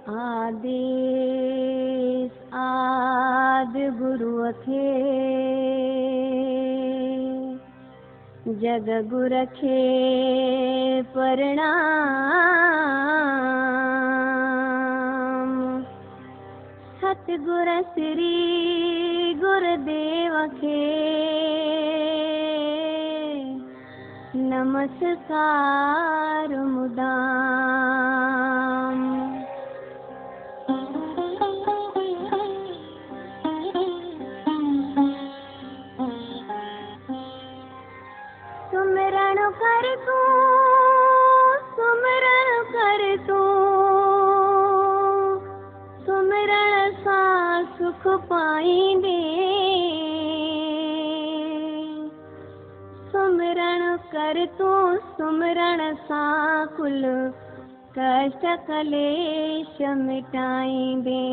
आदेश आदि गुरु खे जग गुर खे प्रणाम। सतगुर श्री गुरुदेव खे नमस्कार मुदाम। सुमिरन कर तू सुमिरन कर तू सुमिरन सा सुख पाईंदे। सुमिरन कर तू सुमिरन सा कुल कष्ट कलेश मिटाईंदे।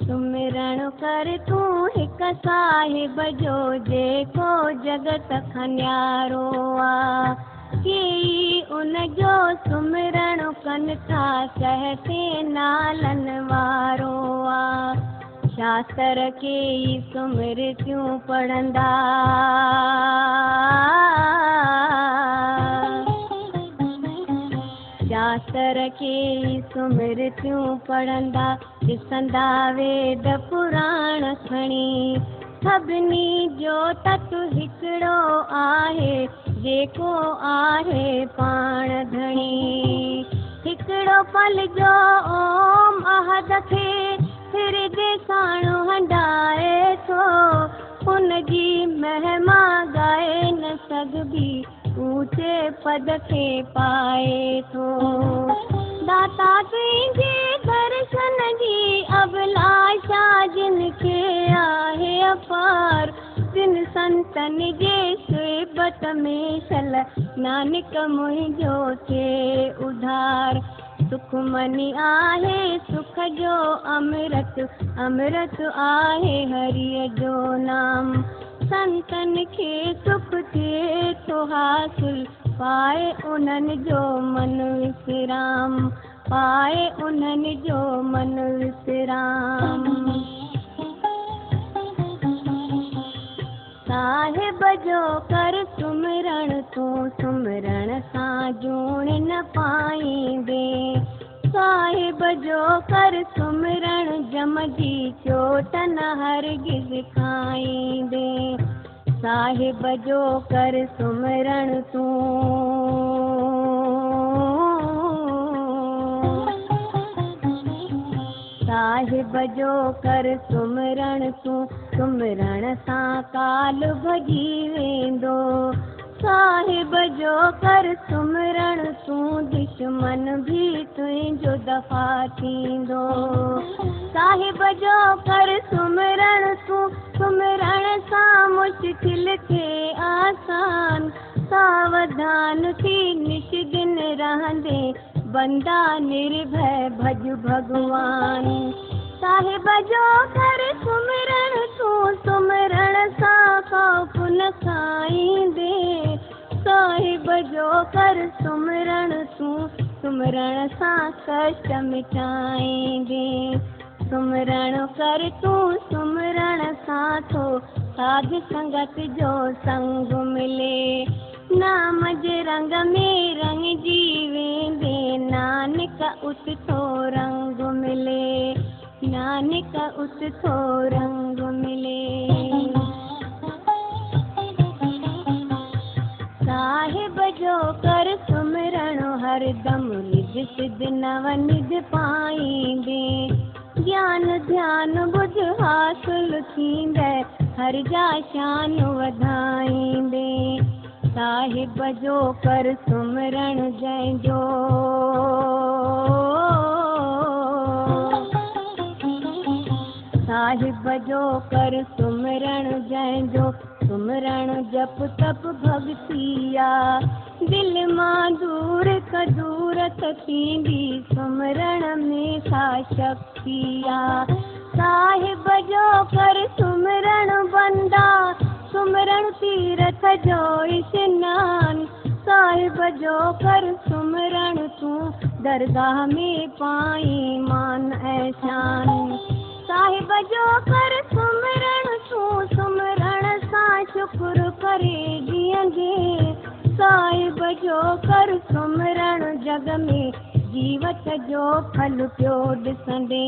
सुमिरण कर तू हिक साहिब जो जेको जगत खन्यारो आ। केई उन जो सुमिरण कन था कहते नालन वारो आ। शास्त्र केई सुमिरतियूं पढ़ंदा शास्त्र केई सुमिरतियूं पढ़ंदा ॾिसंदा वेद पुराण खणी। सभिनी जो तत्व हिकिड़ो आहे जेको आहे पाण धणी। हिकिड़ो पल जो ओम अहद खे हृदय साणो हंडाए थो। उन जी महिमा ॻाए न सघबी ऊंचे पद खे पाए थो। दाता तुंहिंजे दर्शन जी अभिलाषा जिन खे आहे अपार। जिन संतन जे सोबत में सल नानक मुंहिंजो थिए उधार। सुखमनी आहे सुख जो अमृत अमृत आहे हरिय जो नाम। संतन खे सुख थिए थो हासिल पाए उन्हनि जो मन विश्राम। पाए उन्हनि जो मन विश्राम। साहिब जो कर सुमिरण तूं सुमिरण सां जूण न पाईंदे। साहिब जो कर सुमिरण जम जी चोट न हरगिज़ खाईंदे। साहिब जो कर सुमिरण तूं साहिब जो कर सुमिरण तूं सुमिरण सां काल भॼी वेंदो। साहिब जो कर सुमिरण तूं दुश्मन भी तुंहिंजो दफ़ा थींदो। साहिब जो कर सुमिरण तूं सुमिरण सां मुश्किल थे आसान। सावधान थी निश दिन रहंदे बंदा निर्भय भज भगवान। साहिब जो कर सुमिरण तूं सुमिरण सां खौफ न खाईंदे। साहिब जो कर सुमिरण तूं सुमिरण सां कष्ट मिटाईंदे। सुमिरण कर तूं सुमिरण सां थो साध संगत जो संग मिले। नाम जे रंग में रंगजी वेंदे नानक उत थो रंग मिले। नानक उत थो रंग मिले। साहिब जो कर सुमिरण हरदम निज सिद्ध नव निज पाईंदे। ज्ञान ध्यान बुध हासिल थींदे हर जा शान वधाईंदे। साहिब जो कर सुमिरण जंहिंजो साहिब जो कर सुमिरण जंहिंजो सुमिरण जप तप भक्तिया। दिल मां दूर दूरत थींदी सुमिरण में सा शक्तिया। साहिब जो कर सुमरण बंदा, सुमरण तीरथ जो स्नान। साहिब जो कर सुमरण तू, दरगाह में पाई मान ऐशान। साहिब जो कर सुमरण तू, सुमरण सां शुक्र करे जीअंदे। साहिब जो कर सुमरण जग में जीवत जो फल पियो ॾिसंदे।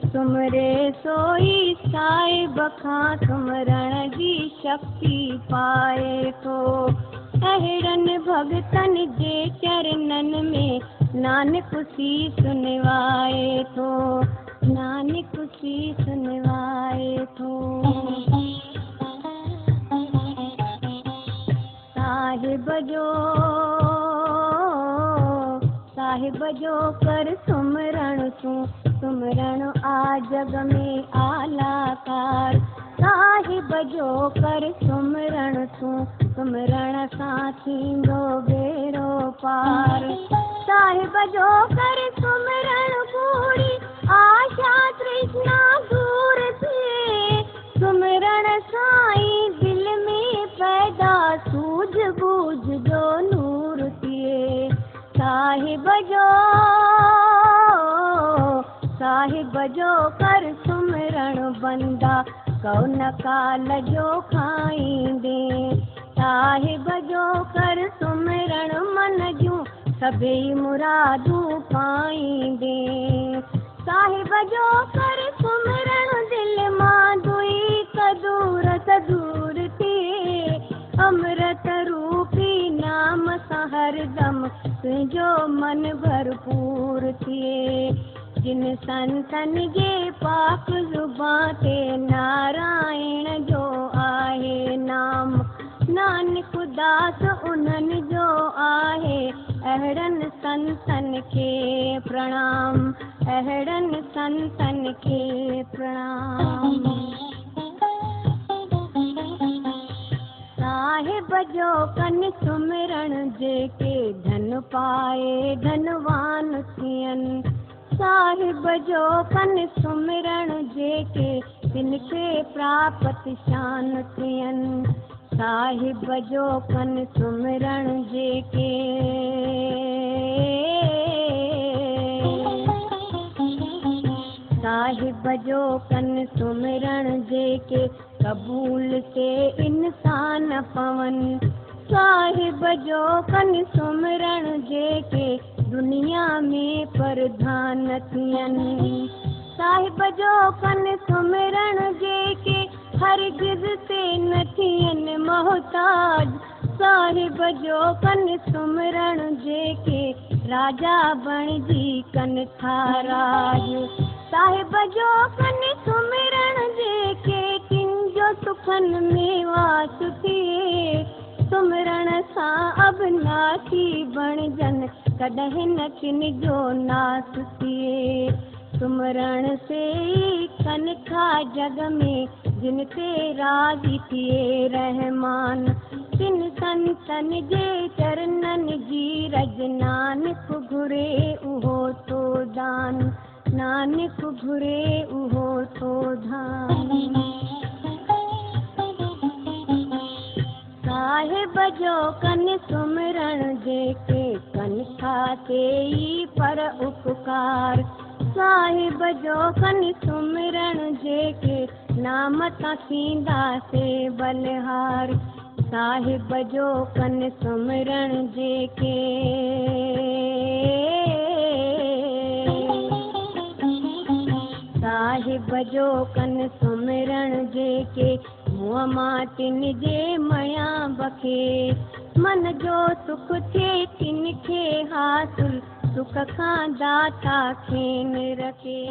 सुमरे सोई साहिब खां सुमरण जी शक्ति पाए थो। अहिड़नि भगतनि जे चरणनि में नानक सीस निवाए थो, नानक सीस निवाए थो। साहिब जो कर सुमरण तू, सुमरण आ जग में आलाकार। साहिब जो कर सुमरण तू, सुमरण सां थींदो बेड़ो पार। साहिब जो कर सुमरण पूरी आशा तृष्णा दूर थिए। सुमरण साईं दिल में पैदा सूझ बूझ जो नूर थिए। साहिब जो कर सुमरण बंदा, कौन काल जो खाईंदे। साहिब जो कर सुमरण मन जूं सभई मुरादूं पाईंदे। साहिब जो कर सुमरण दिल मां दुई कदूर दूर थिए। अमृत रूपी नाम सां हरदम तुंहिंजो मन भरपूर थिए। जिन संतनि जे पाक ज़ुबां ते नारायण जो आहे नाम, नानक दास उन्हनि जो आहे। अहिड़नि संतनि खे प्रणाम, अहिड़नि संतनि खे प्रणाम। साहिब जो कनि सुमरण जेके धन पाए धनवान थियनि। साहिब जो कनि सुमरण जेके तिनखे प्राप्त शान थियनि। साहिब जो कनि सुमरण जेके साहिब जो कनि सुमरण जेके कबूल से इंसान पवन। साहिब जो कनि सुमरण जेके दुनिया में प्रधान थियनि। साहिब जो कनि सुमरण जेके हरगिज़ से न थियनि मोहताज। साहिब जो कनि सुमरण जेके राजा बणिजी कनि था राज। साहिब जो कनि सुमरण जेके तिन जो सुखनि में वास थिए। सुमरण सां अविनाशी बणजनि कॾहिं न किन जो नास थिए। सुमरण से कनि था जग में जिन ते राज़ी थिए रहमान। तिन संतनि जे चरणनि जी रज नानक घुरे उहो तो दान, नानक घुरे उहो तो धान। साहिब जो कनि सुमरण जेके कनि था तेई पर उपकार। साहिब जो कनि सुमरण जेके नाम तां थींदा से बलिहार। साहिब जो कनि सुमरण जेके साहिब जो कनि सुमरण जेके मुंहं मां तिन जे मया बखे। मन जो सुख थिए तिन खे हासिल सुख खां दाता खेनि रखे।